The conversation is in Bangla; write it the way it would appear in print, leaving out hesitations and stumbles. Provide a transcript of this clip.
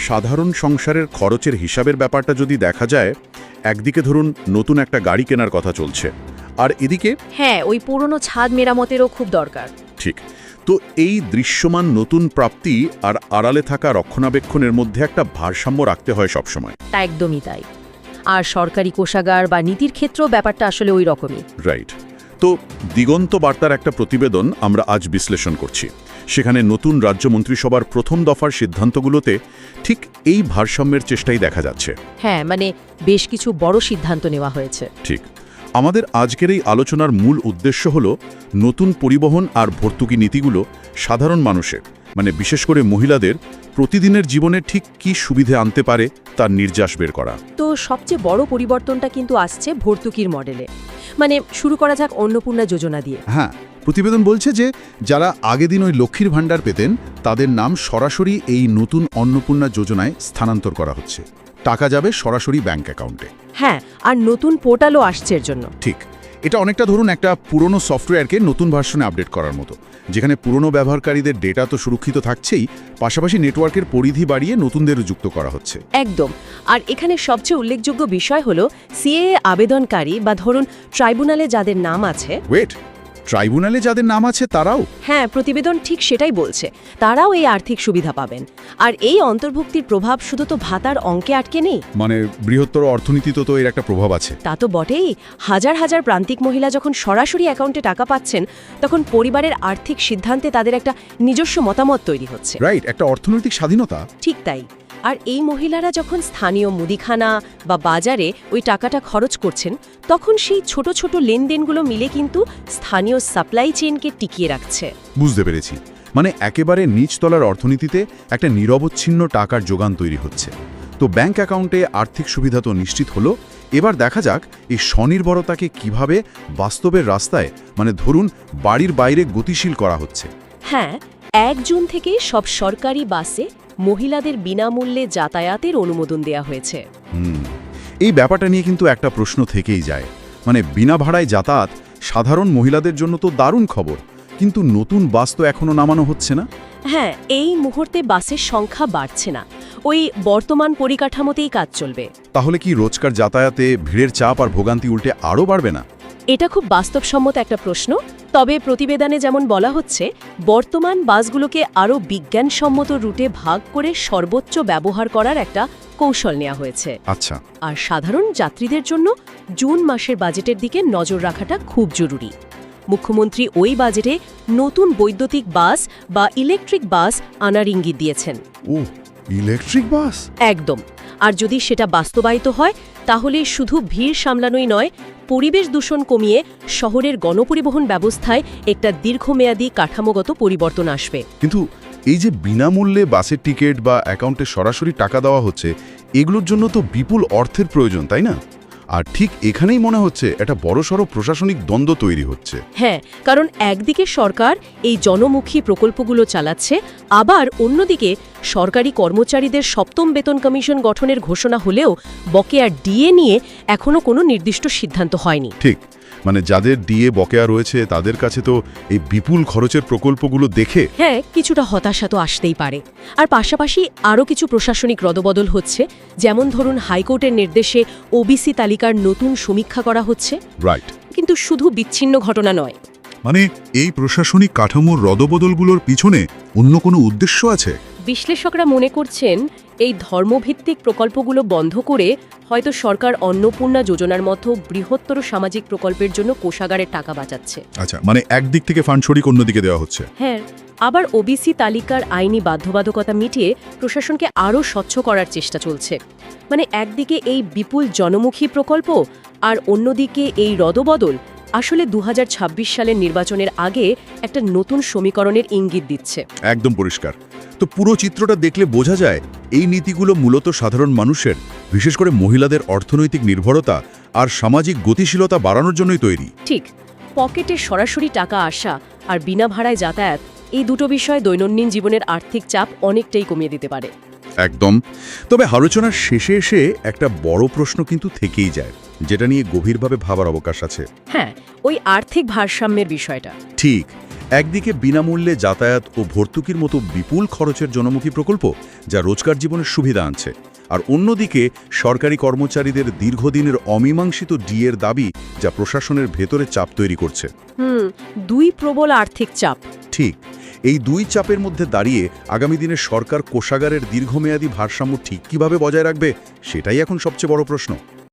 সাধারণ সংসারের খরচের হিসাবের ব্যাপারটা যদি দেখা যায়, একদিকে ধরুন নতুন একটা গাড়ি কেনার কথা চলছে, আর এদিকে হ্যাঁ, ওই পুরনো ছাদ মেরামতেরও খুব দরকার। ঠিক। তো এই দৃশ্যমান নতুন প্রাপ্তি আর আড়ালে থাকা রক্ষণাবেক্ষণের মধ্যে একটা ভারসাম্য রাখতে হয় সবসময়। তা একদমই তাই। আর সরকারি কোষাগার বা নীতির ক্ষেত্রেও ব্যাপারটা আসলে ওই রকমই। রাইট। তো দিগন্ত বার্তার একটা প্রতিবেদন আমরা আজ বিশ্লেষণ করছি। সেখানে নতুন রাজ্য মন্ত্রিসভার প্রথম দফার সিদ্ধান্তগুলোতে ঠিক এই ভারসাম্যের চেষ্টাই দেখা যাচ্ছে। হ্যাঁ, মানে বেশ কিছু বড় সিদ্ধান্ত নেওয়া হয়েছে। ঠিক। আমাদের আজকের এই আলোচনার মূল উদ্দেশ্য হল নতুন পরিবহন আর ভর্তুকি নীতিগুলো সাধারণ মানুষের, মানে বিশেষ করে মহিলাদের প্রতিদিনের জীবনে ঠিক কী সুবিধে আনতে পারে তার নির্যাস বের করা। তো সবচেয়ে বড় পরিবর্তনটা কিন্তু আসছে ভর্তুকির মডেলে। মানে শুরু করা যাক অন্নপূর্ণা যোজনা দিয়ে। হ্যাঁ, প্রতিবেদন বলছে যে যারা আগের দিন ওই লক্ষ্মীর ভাণ্ডার পেতেন তাদের নাম সরাসরি এই নতুন অন্নপূর্ণা যোজনায় স্থানান্তর করা হচ্ছে। টাকা যাবে সরাসরি ব্যাংক অ্যাকাউন্টে। হ্যাঁ, আর নতুন পোর্টালও আসছে এর জন্য। ঠিক। এটা অনেকটা ধরুন একটা পুরনো সফটওয়্যারকে নতুন ভার্সনে আপডেট করার মতো, যেখানে পুরনো ব্যবহারকারীদের ডেটা তো সুরক্ষিত থাকছেই, পাশাপাশি নেটওয়ার্কের পরিধি বাড়িয়ে নতুনদেরও যুক্ত করা হচ্ছে। একদম। আর এখানে সবচেয়ে উল্লেখযোগ্য বিষয় হলো সিএএ আবেদনকারী বা ধরুন ট্রাইব্যুনালে যাদের নাম আছে। ওয়েট, ট্রাইব্যুনালে যাদের নাম আছে তারাও? হ্যাঁ, প্রতিবেদন ঠিক সেটাই বলছে। তারাও এই আর্থিক সুবিধা পাবেন। আর এই অন্তর্ভুক্তির প্রভাব শুধু তো ভাতার অঙ্কে আটকে নেই, মানে বৃহত্তর অর্থনীতিতে তো এর একটা প্রভাব আছে। তা তো বটেই। হাজার হাজার প্রান্তিক মহিলা যখন সরাসরি অ্যাকাউন্টে টাকা পাচ্ছেন, তখন পরিবারের আর্থিক সিদ্ধান্তে তাদের একটা নিজস্ব মতামত তৈরি হচ্ছে। রাইট, একটা অর্থনৈতিক স্বাধীনতা। ঠিক তাই। আর এই মহিলারা যখন স্থানীয় মুদিখানা বা বাজারে ওই টাকাটা খরচ করছেন, তখন সেই ছোট ছোট লেনদেনগুলো মিলে কিন্তু স্থানীয় সাপ্লাই চেইনকে টিকিয়ে রাখছে। বুঝতে পেরেছি। মানে একেবারে নিচতলার অর্থনীতিতে একটা নিরবচ্ছিন্ন টাকার যোগান তৈরি হচ্ছে। তো ব্যাংক অ্যাকাউন্টে আর্থিক সুবিধা তো নিশ্চিত হলো। এবার দেখা যাক এই স্বনির্ভরতাকে কিভাবে বাস্তবের রাস্তায়, মানে ধরুন বাড়ির বাইরে গতিশীল করা হচ্ছে। হ্যাঁ, 1 জুন থেকে সব সরকারি বাসে মহিলাদের বিনামূল্যে যাতায়াতের অনুমোদন দেয়া হয়েছে। এই ব্যাপারটা নিয়ে কিন্তু একটা প্রশ্ন থেকেই যায়। মানে বিনা ভাড়ায় যাতায়াত সাধারণ মহিলাদের জন্য তো দারুণ খবর, কিন্তু নতুন বাস তো এখনো নামানো হচ্ছে না। হ্যাঁ, এই মুহূর্তে বাসের সংখ্যা বাড়ছে না। ওই বর্তমান পরিকাঠামোতেই কাজ চলবে। তাহলে কি রোজকার যাতায়াতে ভিড়ের চাপ আর ভোগান্তি উল্টে আরও বাড়বে না? এটা খুব বাস্তবসম্মত একটা প্রশ্ন। তবে প্রতিবেদনে যেমন বলা হচ্ছে, বর্তমান বাসগুলোকে আরও বিজ্ঞানসম্মত রুটে ভাগ করে সর্বোচ্চ ব্যবহার করার একটা কৌশল নেওয়া হয়েছে। আচ্ছা। আর সাধারণ যাত্রীদের জন্য জুন মাসের বাজেটের দিকে নজর রাখাটা খুব জরুরি। মুখ্যমন্ত্রী ওই বাজেটে নতুন বৈদ্যুতিক বাস বা ইলেকট্রিক বাস আনার ইঙ্গিত দিয়েছেন। ও, ইলেকট্রিক বাস? একদম। আর যদি সেটা বাস্তবায়িত হয়, তাহলে শুধু ভিড় সামলানোই নয়, পরিবেশ দূষণ কমিয়ে শহরের গণপরিবহন ব্যবস্থায় একটা দীর্ঘমেয়াদী কাঠামোগত পরিবর্তন আসবে। কিন্তু এই যে বিনামূল্যে বাসের টিকিট বা অ্যাকাউন্টে সরাসরি টাকা দেওয়া হচ্ছে, এগুলোর জন্য তো বিপুল অর্থের প্রয়োজন, তাই না? আর ঠিক এখানেই মনে হচ্ছে একটা বড়সড় প্রশাসনিক দ্বন্দ্ব তৈরি হচ্ছে। হ্যাঁ, কারণ একদিকে সরকার এই জনমুখী প্রকল্পগুলো চালাচ্ছে, আবার অন্যদিকে সরকারি কর্মচারীদের 7ম বেতন কমিশন গঠনের ঘোষণা হলেও বকেয়া ডিএ নিয়ে এখনো কোনো নির্দিষ্ট সিদ্ধান্ত হয়নি। ঠিক। মানে যাদের ডিএ বকেয়া রয়েছে তাদের কাছে তো এই বিপুল খরচের প্রকল্পগুলো দেখে হ্যাঁ, কিছুটা হতাশা তো আসতেই পারে। আর পাশাপাশি আরও কিছু প্রশাসনিক রদবদল হচ্ছে, যেমন ধরুন হাইকোর্টের নির্দেশে ওবিসি তালিকার নতুন সমীক্ষা করা হচ্ছে। রাইট। কিন্তু শুধু বিচ্ছিন্ন ঘটনা নয়। মানে এই প্রশাসনিক কাঠামোর রদবদলগুলোর পিছনে অন্য কোনো উদ্দেশ্য আছে? বিশ্লেষকরা মনে করছেন, এই ধর্মভিত্তিক প্রকল্পগুলো বন্ধ করে হয়তো সরকার অন্নপূর্ণা যোজনার মতো বৃহত্তর সামাজিক প্রকল্পের জন্য কোষাগারের টাকা বাঁচাচ্ছে। আচ্ছা, মানে একদিক থেকে ফান্ড সরিক অন্যদিকে দেওয়া হচ্ছে। হ্যাঁ, আবার ওবিসি তালিকার আইনি বাধ্যবাধকতা মিটিয়ে প্রশাসনকে আরও স্বচ্ছ করার চেষ্টা চলছে। মানে একদিকে এই বিপুল জনমুখী প্রকল্প আর অন্যদিকে এই রদবদল আসলে 2026 সালের নির্বাচনের আগে একটা নতুন সমীকরণের ইঙ্গিত দিচ্ছে। একদম পরিষ্কার। তো পুরো চিত্রটা দেখলে বোঝা যায় এই নীতিগুলো মূলত সাধারণ মানুষের, বিশেষ করে মহিলাদের অর্থনৈতিক নির্ভরতা আর সামাজিক গতিশীলতা বাড়ানোর জন্যই তৈরি। ঠিক। পকেটে সরাসরি টাকা আসা আর বিনা ভাড়ায় যাতায়াত, এই দুটো বিষয় দৈনন্দিন জীবনের আর্থিক চাপ অনেকটাই কমিয়ে দিতে পারে। একদম। তবে আলোচনার শেষে এসে একটা বড় প্রশ্ন কিন্তু থেকেই যায়, যেটা নিয়ে গভীরভাবে ভাবার অবকাশ আছে। হ্যাঁ, ওই আর্থিক ভারসাম্যের বিষয়টা। ঠিক। একদিকে বিনামূল্যে যাতায়াত ও ভর্তুকির মতো বিপুল খরচের জনমুখী প্রকল্প যা রোজকার জীবনের সুবিধা আনছে, আর অন্যদিকে সরকারি কর্মচারীদের দীর্ঘদিনের অমীমাংসিত ডিএর দাবি যা প্রশাসনের ভেতরে চাপ তৈরি করছে। দুই প্রবল আর্থিক চাপ। ঠিক, এই দুই চাপের মধ্যে দাঁড়িয়ে আগামী দিনে সরকার কোষাগারের দীর্ঘমেয়াদী ভারসাম্য ঠিক কিভাবে বজায় রাখবে সেটাই এখন সবচেয়ে বড় প্রশ্ন।